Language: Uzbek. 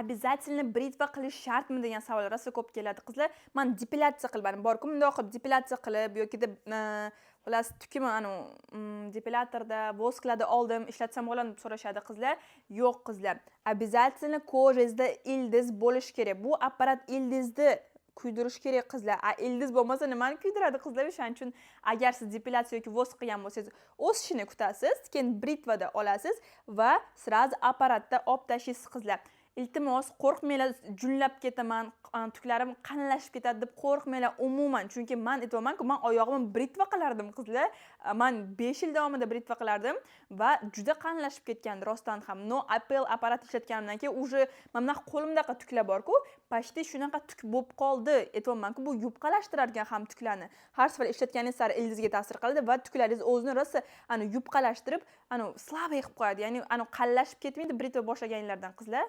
Обязательно britva qilish shartmi degan savol rosa ko'p keladi qizlar. Men depilyatsiya qilmadim. Borku bundoq qilib depilyatsiya qilib yoki deb xullas tukimni depilyatorda, vosklarda oldim, ishlatsam bo'ladimi deb so'rashadi qizlar. Yo'q qizlar. Обязательно kojangizda ildiz bo'lishi kerak. Bu apparat ildizni kuydirish kerak qizlar. Ildiz bo'lmasa nimani kuydiradi qizlar? O'shaning uchun agar siz depilyatsiya yoki vosk qilgan bo'lsangiz, o'sishini kutasiz, keyin britvada olasiz va sразу apparatda olib tashlaysiz qizlar. Iltimos, qo'rqmanglar, junlab ketaman, tuklarim qalinlashib ketadi deb qo'rqmanglar umuman. Chunki men aytayapman-ku, men oyog'imni britva qilardim qizlar. Men 5 yil davomida britva qilardim va juda qalinlashib ketgandi rostdan ham. No Apple apparat ishlatganimdan keyin уже mana qo'limdaqa tuklar bor-ku, почти shunaqa tuk bo'lib qoldi. Aytayapman-ku, bu yupqalashtirar ekan ham tuklarni. Har safar ishlatganingiz sari ildizga ta'sir qiladi va tuklaringiz o'zini rosa yupqalashtirib, slabый qilib qo'yadi. Ya'ni qalinlashib ketmaydi britva boshlaganlardan qizlar.